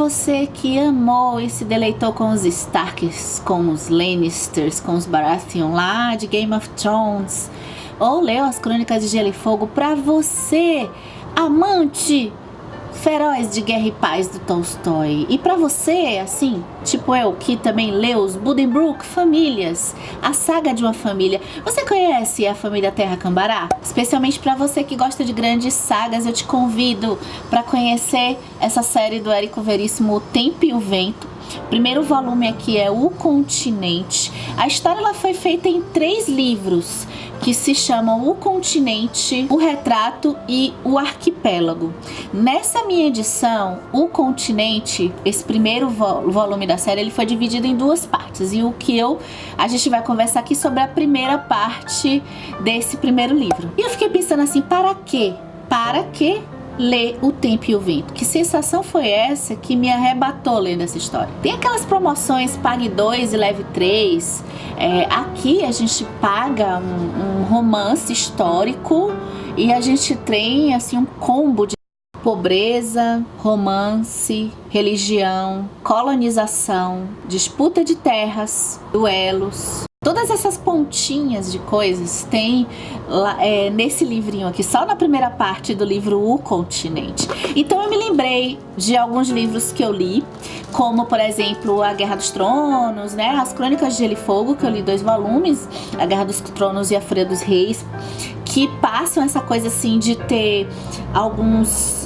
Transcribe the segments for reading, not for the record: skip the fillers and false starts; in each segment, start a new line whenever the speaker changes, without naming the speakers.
você que amou e se deleitou com os Starks, com os Lannisters, com os Baratheon lá de Game of Thrones, ou leu as Crônicas de Gelo e Fogo, pra você, amante feroz de Guerra e Paz do Tolstói, e pra você, assim, tipo eu, que também leu os Buddenbrook Famílias, a saga de uma família. Você conhece a família Terra Cambará? Especialmente pra você que gosta de grandes sagas, eu te convido pra conhecer essa série do Érico Veríssimo, O Tempo e o Vento. O primeiro volume aqui é O Continente. A história ela foi feita em 3 livros, que se chamam O Continente, O Retrato e O Arquipélago. Nessa minha edição, O Continente, esse primeiro volume da série, ele foi dividido em 2 partes. E a gente vai conversar aqui sobre a primeira parte desse primeiro livro. E eu fiquei pensando assim, para quê? Para que ler O Tempo e o Vento? Que sensação foi essa que me arrebatou lendo essa história? Tem aquelas promoções Pague 2 e Leve 3. Aqui a gente paga um romance histórico e a gente tem assim um combo de pobreza, romance, religião, colonização, disputa de terras, duelos. Todas essas pontinhas de coisas tem nesse livrinho aqui, só na primeira parte do livro O Continente. Então eu me lembrei de alguns livros que eu li, como por exemplo A Guerra dos Tronos, né? As Crônicas de Gelo e Fogo, que eu li 2 volumes, A Guerra dos Tronos e A Fúria dos Reis, que passam essa coisa assim de ter alguns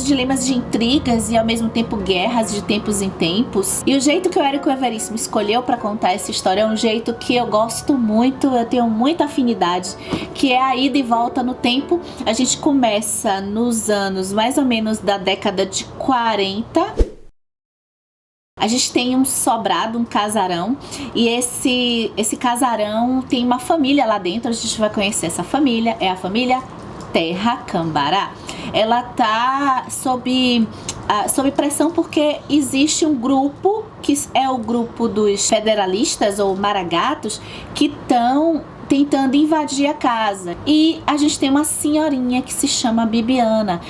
dilemas de intrigas e ao mesmo tempo guerras de tempos em tempos. E o jeito que o Érico Veríssimo escolheu para contar essa história é um jeito que eu gosto muito, eu tenho muita afinidade, que é a ida e volta no tempo. A gente começa nos anos mais ou menos da década de 40. A gente tem um sobrado, um casarão, e esse casarão tem uma família lá dentro. A gente vai conhecer essa família, é a família Terra Cambará. Ela tá sob pressão porque existe um grupo, que é o grupo dos federalistas ou maragatos, que estão tentando invadir a casa. E a gente tem uma senhorinha que se chama Bibiana.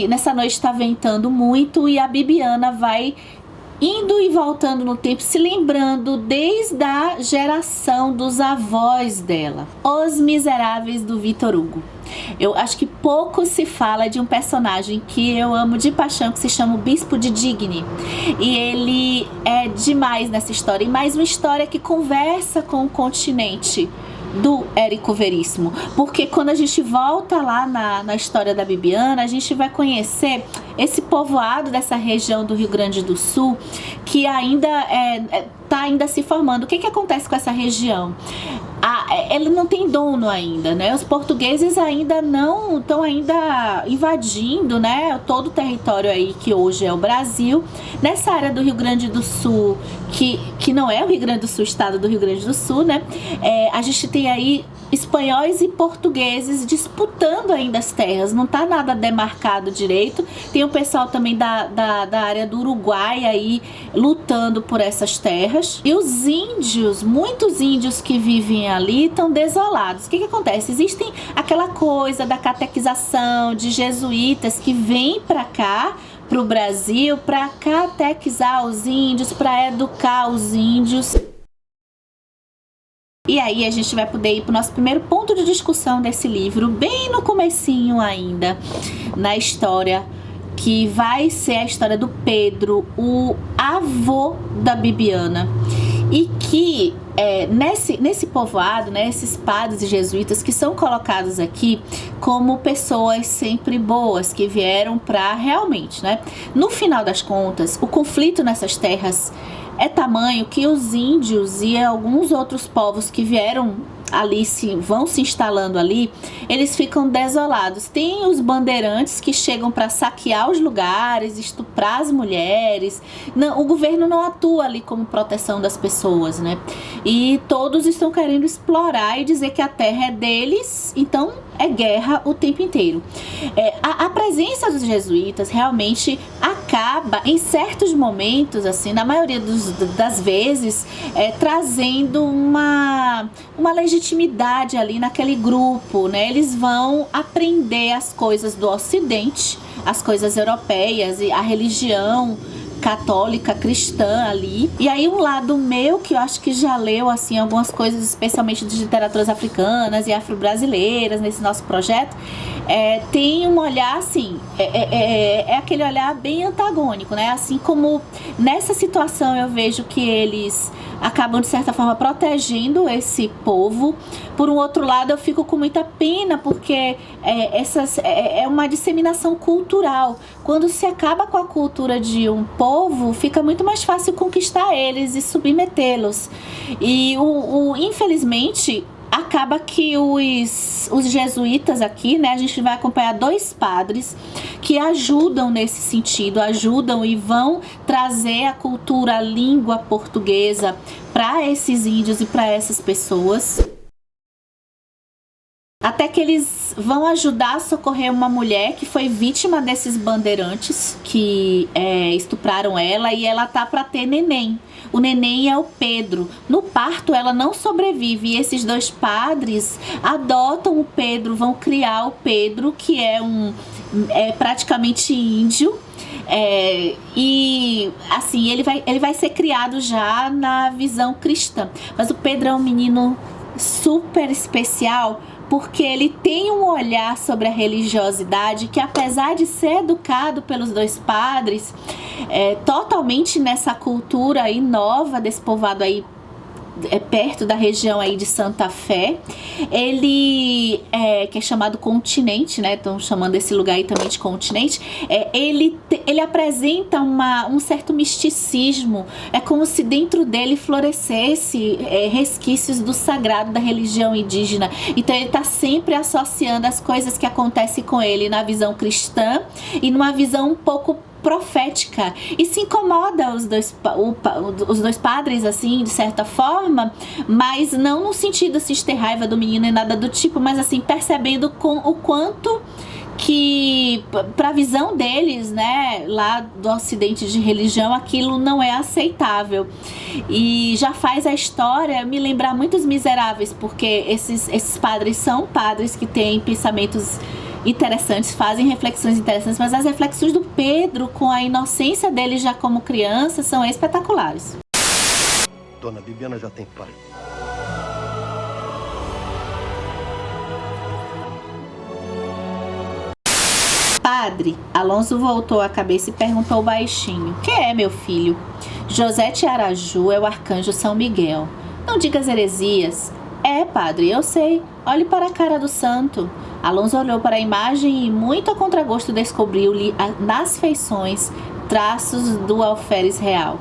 Nessa noite está ventando muito e a Bibiana vai indo e voltando no tempo, se lembrando desde a geração dos avós dela, Os Miseráveis do Victor Hugo. Eu acho que pouco se fala de um personagem que eu amo de paixão, que se chama o Bispo de Digne. E ele é demais nessa história, e mais uma história que conversa com o continente do Érico Veríssimo, porque quando a gente volta lá na história da Bibiana, a gente vai conhecer esse povoado dessa região do Rio Grande do Sul, que ainda está ainda se formando. O que acontece com essa região? Ele não tem dono ainda, né? Os portugueses ainda não estão invadindo, né, todo o território aí que hoje é o Brasil. Nessa área do Rio Grande do Sul, que não é o Rio Grande do Sul, estado do Rio Grande do Sul, né? A gente tem aí espanhóis e portugueses disputando ainda as terras, não tá nada demarcado direito. Tem o pessoal também da área do Uruguai aí lutando por essas terras. E os índios, muitos índios que vivem ali estão desolados. O que acontece? Existem aquela coisa da catequização de jesuítas que vêm para cá, para o Brasil, para catequizar os índios, para educar os índios. E aí a gente vai poder ir para o nosso primeiro ponto de discussão desse livro, bem no comecinho ainda, na história, que vai ser a história do Pedro, o avô da Bibiana. E que nesse povoado, né, esses padres e jesuítas que são colocados aqui como pessoas sempre boas, que vieram para realmente, né, no final das contas, o conflito nessas terras é tamanho que os índios e alguns outros povos que vieram ali, vão se instalando ali, eles ficam desolados. Tem os bandeirantes que chegam para saquear os lugares, estuprar as mulheres. Não, o governo não atua ali como proteção das pessoas, né? E todos estão querendo explorar e dizer que a terra é deles, então é guerra o tempo inteiro. A presença dos jesuítas realmente acaba, em certos momentos, assim, na maioria das vezes, trazendo uma legitimidade ali naquele grupo, né? Eles vão aprender as coisas do Ocidente, as coisas europeias e a religião católica, cristã ali. E aí um lado meu, que eu acho que já leu assim algumas coisas, especialmente de literaturas africanas e afro-brasileiras nesse nosso projeto, tem um olhar assim, aquele olhar bem antagônico, né? Assim como nessa situação eu vejo que eles acabam de certa forma protegendo esse povo. Por um outro lado, eu fico com muita pena, porque é uma disseminação cultural. Quando se acaba com a cultura de um povo, fica muito mais fácil conquistar eles e submetê-los. E infelizmente, acaba que os jesuítas aqui, né, a gente vai acompanhar 2 padres que ajudam nesse sentido, ajudam e vão trazer a cultura, a língua portuguesa para esses índios e para essas pessoas. Até que eles vão ajudar a socorrer uma mulher que foi vítima desses bandeirantes que estupraram ela, e ela tá para ter neném. O neném é o Pedro. No parto ela não sobrevive, e esses 2 padres adotam o Pedro, vão criar o Pedro, que é praticamente índio. E assim, ele vai ser criado já na visão cristã. Mas o Pedro é um menino super especial, porque ele tem um olhar sobre a religiosidade que, apesar de ser educado pelos 2 padres, totalmente nessa cultura aí nova desse povoado aí, perto da região aí de Santa Fé, ele que é chamado continente, né? Estão chamando esse lugar aí também de continente. Ele apresenta um certo misticismo. É como se dentro dele florescesse resquícios do sagrado da religião indígena. Então ele está sempre associando as coisas que acontecem com ele na visão cristã e numa visão um pouco profética, e se incomoda os dois padres, assim, de certa forma, mas não no sentido assim, de ter raiva do menino e nada do tipo, mas assim, percebendo o quanto que, para a visão deles, né, lá do Ocidente de religião, aquilo não é aceitável. E já faz a história me lembrar muito Os Miseráveis, porque esses padres são padres que têm pensamentos interessantes, fazem reflexões interessantes, mas as reflexões do Pedro, com a inocência dele já como criança, são espetaculares.
Dona Bibiana já tem pai.
Padre, Alonso voltou a cabeça e perguntou baixinho: "Quem é, meu filho?" "José de Araju é o arcanjo São Miguel." "Não digas heresias." "É, padre, eu sei. Olhe para a cara do santo." Alonso olhou para a imagem e, muito a contragosto, descobriu-lhe nas feições traços do alferes real.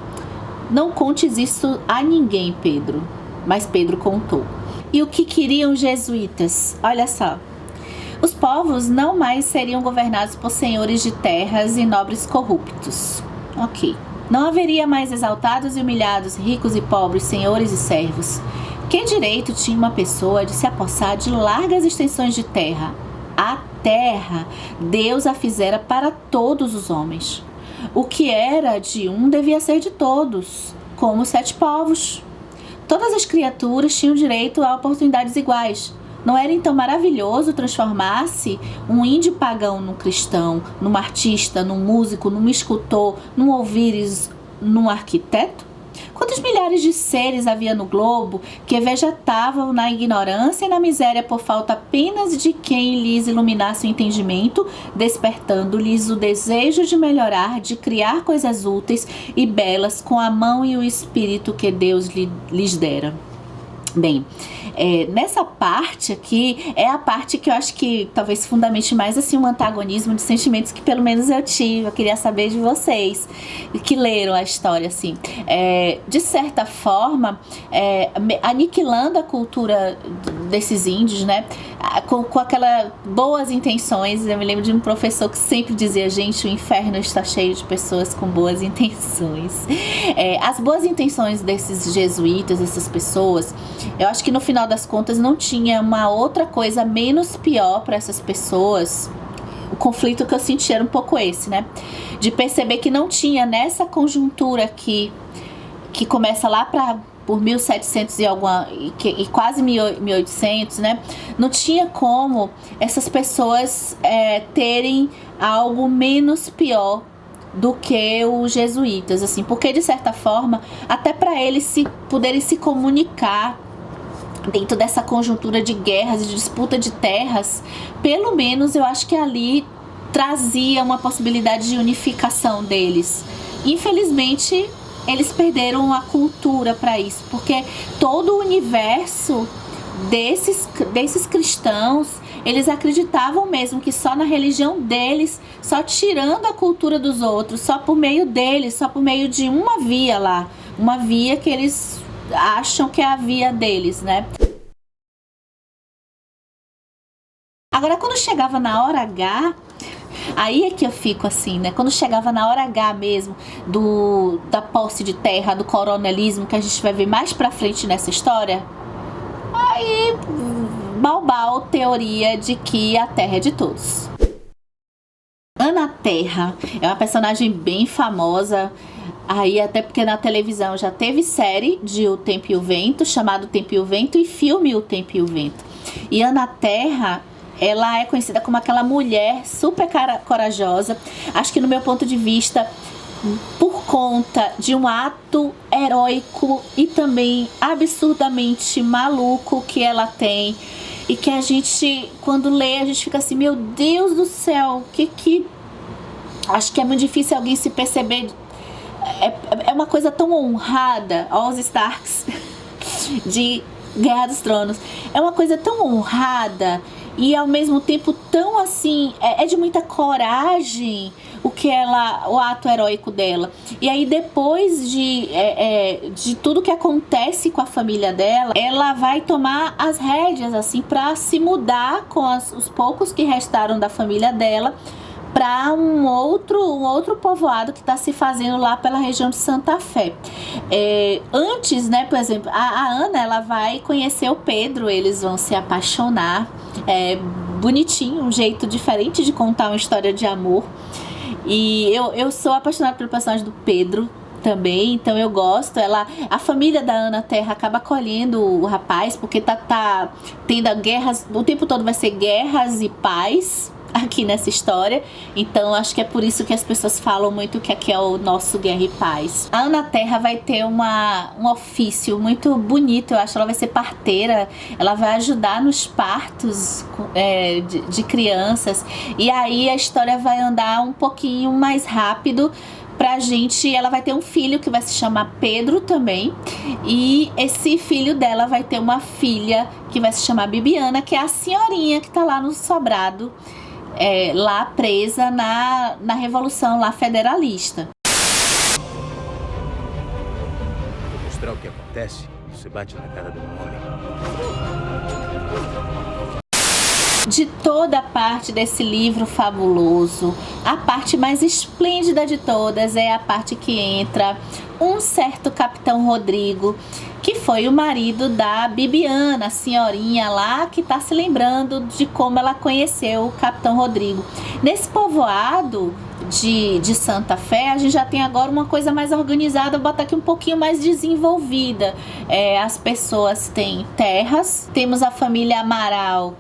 "Não contes isso a ninguém, Pedro." Mas Pedro contou. E o que queriam os jesuítas? Olha só. Os povos não mais seriam governados por senhores de terras e nobres corruptos. Ok. Não haveria mais exaltados e humilhados, ricos e pobres, senhores e servos. Que direito tinha uma pessoa de se apossar de largas extensões de terra? A terra, Deus a fizera para todos os homens. O que era de um devia ser de todos, como os 7 povos. Todas as criaturas tinham direito a oportunidades iguais. Não era então maravilhoso transformar-se um índio pagão num cristão, num artista, num músico, num escultor, num ouvires, num arquiteto? Quantos milhares de seres havia no globo que vegetavam na ignorância e na miséria por falta apenas de quem lhes iluminasse o entendimento, despertando-lhes o desejo de melhorar, de criar coisas úteis e belas com a mão e o espírito que Deus lhes dera. Bem, nessa parte aqui é a parte que eu acho que talvez fundamente mais assim um antagonismo de sentimentos que pelo menos eu tive. Eu queria saber de vocês que leram a história assim. De certa forma, aniquilando a cultura desses índios, né? com aquelas boas intenções. Eu me lembro de um professor que sempre dizia: gente, o inferno está cheio de pessoas com boas intenções. As boas intenções desses jesuítas, dessas pessoas, eu acho que no final das contas não tinha uma outra coisa menos pior para essas pessoas. O conflito que eu senti era um pouco esse, né? De perceber que não tinha nessa conjuntura aqui, que começa lá por 1700 e quase 1800, né? Não tinha como essas pessoas terem algo menos pior do que os jesuítas, assim, porque de certa forma, até para eles poderem se comunicar dentro dessa conjuntura de guerras e de disputa de terras, pelo menos eu acho que ali trazia uma possibilidade de unificação deles. Infelizmente, eles perderam a cultura para isso, porque todo o universo desses cristãos, eles acreditavam mesmo que só na religião deles, só tirando a cultura dos outros, só por meio deles, só por meio de uma via lá, uma via que eles acham que é a via deles, né? Agora, quando chegava na hora H, aí é que eu fico assim, né? Quando chegava na hora H mesmo, da posse de terra, do coronelismo, que a gente vai ver mais pra frente nessa história, aí, balbal, teoria de que a terra é de todos. Ana Terra é uma personagem bem famosa, aí até porque na televisão já teve série de O Tempo e o Vento, chamado O Tempo e o Vento, e filme O Tempo e o Vento. E Ana Terra, ela é conhecida como aquela mulher super corajosa, acho que no meu ponto de vista, por conta de um ato heróico e também absurdamente maluco que ela tem, e que a gente, quando lê, a gente fica assim, meu Deus do céu, acho que é muito difícil alguém se perceber. É uma coisa tão honrada, aos Starks de Guerra dos Tronos, é uma coisa tão honrada e ao mesmo tempo tão assim, é de muita coragem o ato heróico dela. E aí depois de tudo que acontece com a família dela, ela vai tomar as rédeas assim para se mudar com os poucos que restaram da família dela para um outro povoado que está se fazendo lá pela região de Santa Fé. Antes, né, por exemplo, a Ana, ela vai conhecer o Pedro, eles vão se apaixonar. Bonitinho, um jeito diferente de contar uma história de amor. E eu sou apaixonada pelo personagem do Pedro também, então eu gosto. A família da Ana Terra acaba acolhendo o rapaz, porque tá tendo guerras, o tempo todo vai ser guerras e paz aqui nessa história, então acho que é por isso que as pessoas falam muito que aqui é o nosso Guerra e Paz. A Ana Terra vai ter um ofício muito bonito, eu acho. Ela vai ser parteira, ela vai ajudar nos partos de crianças, e aí a história vai andar um pouquinho mais rápido pra gente. Ela vai ter um filho que vai se chamar Pedro também, e esse filho dela vai ter uma filha que vai se chamar Bibiana, que é a senhorinha que tá lá no sobrado, lá presa na Revolução lá federalista.
Vou mostrar o que acontece. Você bate na cara de um homem.
De toda parte desse livro fabuloso, a parte mais esplêndida de todas é a parte que entra um certo Capitão Rodrigo, que foi o marido da Bibiana, a senhorinha lá que está se lembrando de como ela conheceu o Capitão Rodrigo. Nesse povoado de Santa Fé, a gente já tem agora uma coisa mais organizada, vou botar aqui um pouquinho mais desenvolvida. As pessoas têm terras, temos a família Amaral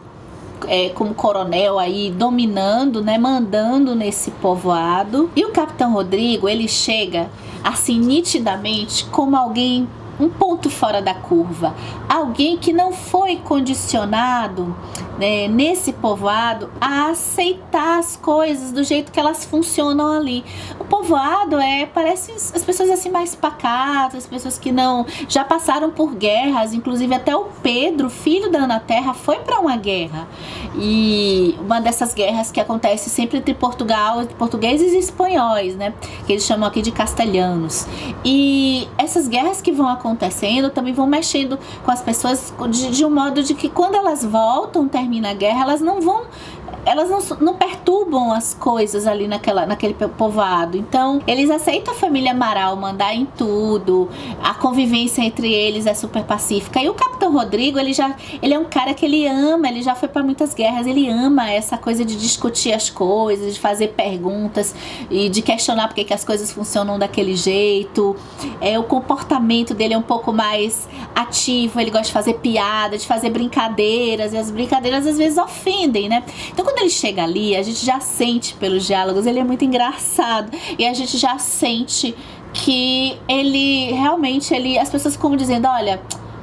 como coronel aí dominando, né, mandando nesse povoado. E o Capitão Rodrigo, ele chega assim nitidamente como alguém, um ponto fora da curva, alguém que não foi condicionado, né, nesse povoado a aceitar as coisas do jeito que elas funcionam ali. O povoado parece as pessoas assim mais pacatas, as pessoas que não já passaram por guerras, inclusive até o Pedro, filho da Ana Terra, foi para uma guerra, e uma dessas guerras que acontece sempre entre portugueses e espanhóis, né, que eles chamam aqui de castelhanos. E essas guerras que vão acontecer acontecendo também vão mexendo com as pessoas de um modo de que quando elas voltam, termina a guerra, elas não perturbam as coisas ali naquele povoado. Então, eles aceitam a família Amaral mandar em tudo, a convivência entre eles é super pacífica. E o Capitão Rodrigo, ele é um cara que ele ama, ele já foi para muitas guerras, ele ama essa coisa de discutir as coisas, de fazer perguntas e de questionar porque que as coisas funcionam daquele jeito. O comportamento dele é um pouco mais ativo, ele gosta de fazer piada, de fazer brincadeiras, e as brincadeiras às vezes ofendem, né? Então, quando ele chega ali, a gente já sente pelos diálogos, ele é muito engraçado, e a gente já sente que ele realmente, as pessoas ficam dizendo, olha,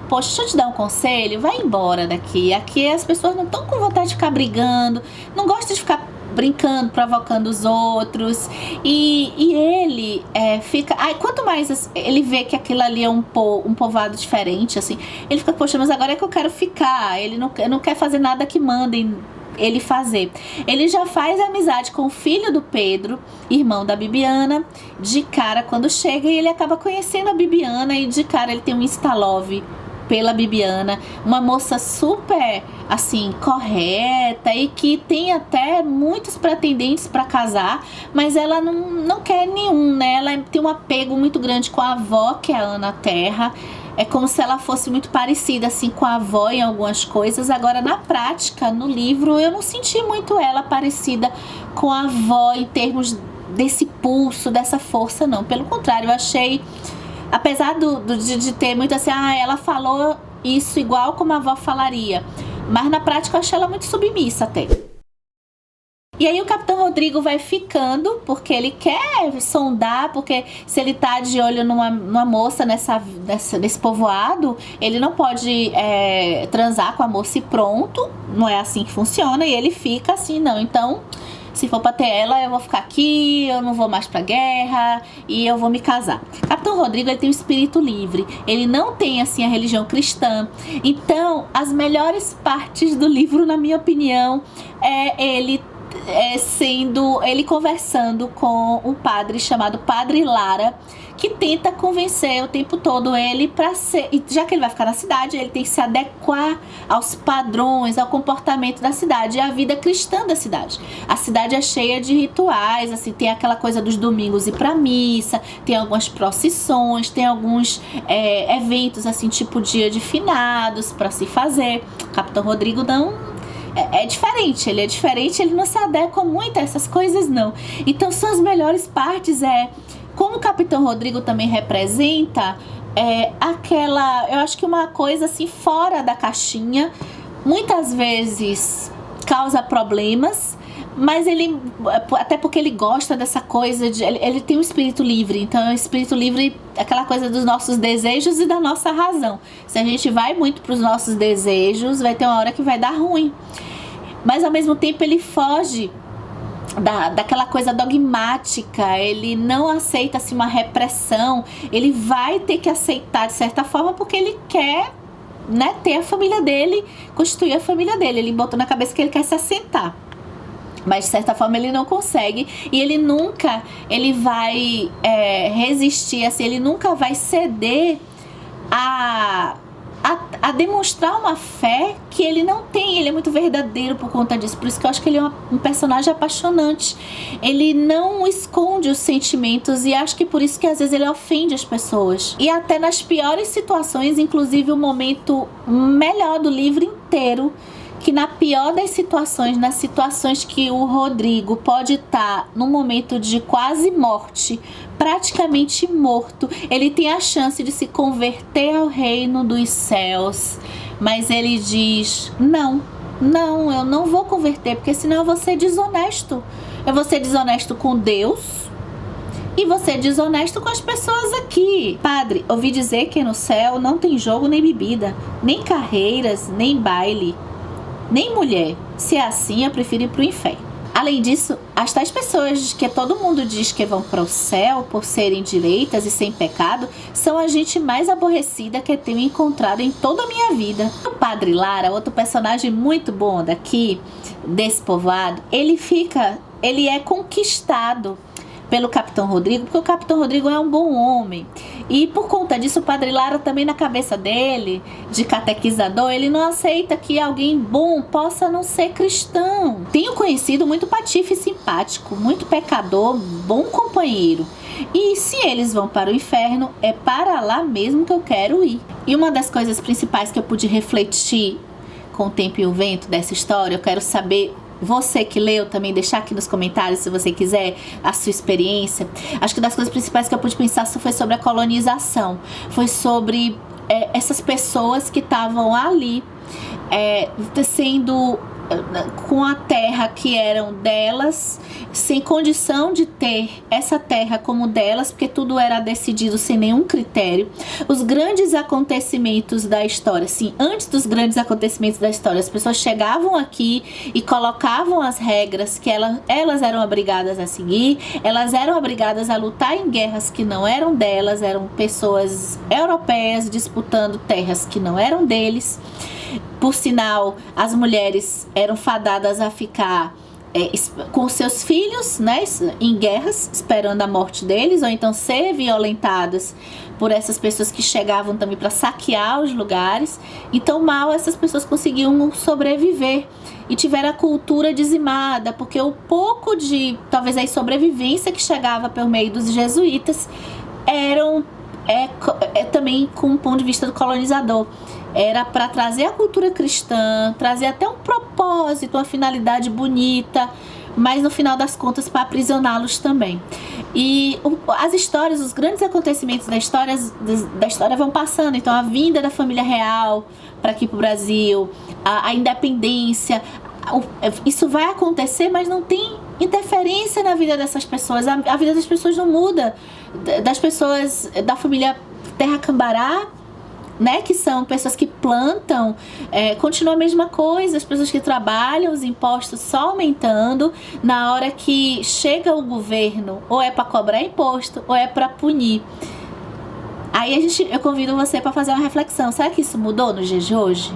poxa, deixa eu te dar um conselho, vai embora daqui, aqui as pessoas não estão com vontade de ficar brigando, não gostam de ficar brincando, provocando os outros, e ele fica, quanto mais ele vê que aquilo ali é um povoado diferente, assim, ele fica, poxa, mas agora é que eu quero ficar, ele não quer fazer nada que mandem ele fazer. Ele já faz amizade com o filho do Pedro, irmão da Bibiana, de cara quando chega, e ele acaba conhecendo a Bibiana, e de cara ele tem um insta-love pela Bibiana, uma moça super, assim, correta, e que tem até muitos pretendentes para casar, mas ela não quer nenhum, né? Ela tem um apego muito grande com a avó, que é a Ana Terra. É como se ela fosse muito parecida, assim, com a avó em algumas coisas. Agora, na prática, no livro, eu não senti muito ela parecida com a avó em termos desse pulso, dessa força, não. Pelo contrário, eu achei, apesar de ter muito assim, ela falou isso igual como a avó falaria, mas na prática eu achei ela muito submissa até. E aí o Capitão Rodrigo vai ficando, porque ele quer sondar, porque se ele tá de olho numa moça nesse povoado, ele não pode transar com a moça e pronto, não é assim que funciona, e ele fica assim, não, então, se for pra ter ela, eu vou ficar aqui, eu não vou mais pra guerra, e eu vou me casar. Capitão Rodrigo, ele tem um espírito livre, ele não tem, assim, a religião cristã, então, as melhores partes do livro, na minha opinião, ele conversando com um padre chamado Padre Lara, que tenta convencer o tempo todo ele para ser, e já que ele vai ficar na cidade, ele tem que se adequar aos padrões, ao comportamento da cidade e à vida cristã da cidade. A cidade é cheia de rituais, assim, tem aquela coisa dos domingos ir pra missa, tem algumas procissões, tem alguns eventos, assim, tipo dia de finados para se fazer. Capitão Rodrigo não é diferente, ele não se adequa muito a essas coisas, não. Então são as melhores partes, como o Capitão Rodrigo também representa eu acho que uma coisa assim fora da caixinha, muitas vezes causa problemas, mas ele, até porque ele gosta dessa coisa ele tem um espírito livre, então o espírito livre é aquela coisa dos nossos desejos e da nossa razão. Se a gente vai muito para os nossos desejos, vai ter uma hora que vai dar ruim, mas ao mesmo tempo ele foge daquela coisa dogmática, ele não aceita assim uma repressão, ele vai ter que aceitar de certa forma porque ele quer, né, ter a família dele, constituir a família dele, ele botou na cabeça que ele quer se assentar. Mas de certa forma ele não consegue, e ele vai resistir, assim, ele nunca vai ceder a demonstrar uma fé que ele não tem. Ele é muito verdadeiro por conta disso, por isso que eu acho que ele é um personagem apaixonante. Ele não esconde os sentimentos, e acho que por isso que às vezes ele ofende as pessoas, e até nas piores situações, inclusive o momento melhor do livro inteiro, que na pior das situações, nas situações que o Rodrigo pode estar num momento de quase morte, praticamente morto, ele tem a chance de se converter ao reino dos céus, mas ele diz, não, eu não vou converter, porque senão eu vou ser desonesto. Eu vou ser desonesto com Deus e vou ser desonesto com as pessoas aqui. Padre, ouvi dizer que no céu não tem jogo nem bebida, nem carreiras, nem baile, nem mulher. Se é assim, eu prefiro ir pro inferno. Além disso, as tais pessoas que todo mundo diz que vão para o céu por serem direitas e sem pecado, são a gente mais aborrecida que eu tenho encontrado em toda a minha vida. O Padre Lara, outro personagem muito bom daqui, desse povoado, ele é conquistado pelo Capitão Rodrigo, porque o Capitão Rodrigo é um bom homem. E por conta disso, o Padre Lara também, na cabeça dele, de catequizador, ele não aceita que alguém bom possa não ser cristão. Tenho conhecido muito patife simpático, muito pecador, bom companheiro. E se eles vão para o inferno, é para lá mesmo que eu quero ir. E uma das coisas principais que eu pude refletir com o tempo e o vento dessa história, eu quero saber, você que leu também, deixar aqui nos comentários, se você quiser, a sua experiência. Acho que das coisas principais que eu pude pensar foi sobre a colonização. Foi sobre essas pessoas que estavam ali sendo com a terra que eram delas, sem condição de ter essa terra como delas, porque tudo era decidido sem nenhum critério. Os grandes acontecimentos da história, sim, antes dos grandes acontecimentos da história, as pessoas chegavam aqui e colocavam as regras que elas eram obrigadas a seguir, elas eram obrigadas a lutar em guerras que não eram delas, eram pessoas europeias disputando terras que não eram deles. Por sinal, as mulheres eram fadadas a ficar com seus filhos, né, em guerras, esperando a morte deles, ou então ser violentadas por essas pessoas que chegavam também para saquear os lugares. Então, mal essas pessoas conseguiam sobreviver e tiveram a cultura dizimada, porque o pouco de, talvez, aí, sobrevivência que chegava por meio dos jesuítas eram também com um ponto de vista do colonizador. Era para trazer a cultura cristã, trazer até um propósito, uma finalidade bonita, mas no final das contas para aprisioná-los também. E as histórias, os grandes acontecimentos da história vão passando. Então, a vinda da família real para aqui para o Brasil, a independência, isso vai acontecer, mas não tem interferência na vida dessas pessoas. A vida das pessoas não muda. Das pessoas da família Terra Cambará, né, que são pessoas que plantam, continua a mesma coisa. As pessoas que trabalham, os impostos só aumentando. Na hora que chega o governo, ou é para cobrar imposto, ou é para punir. Aí eu convido você para fazer uma reflexão. Será que isso mudou nos dias de hoje?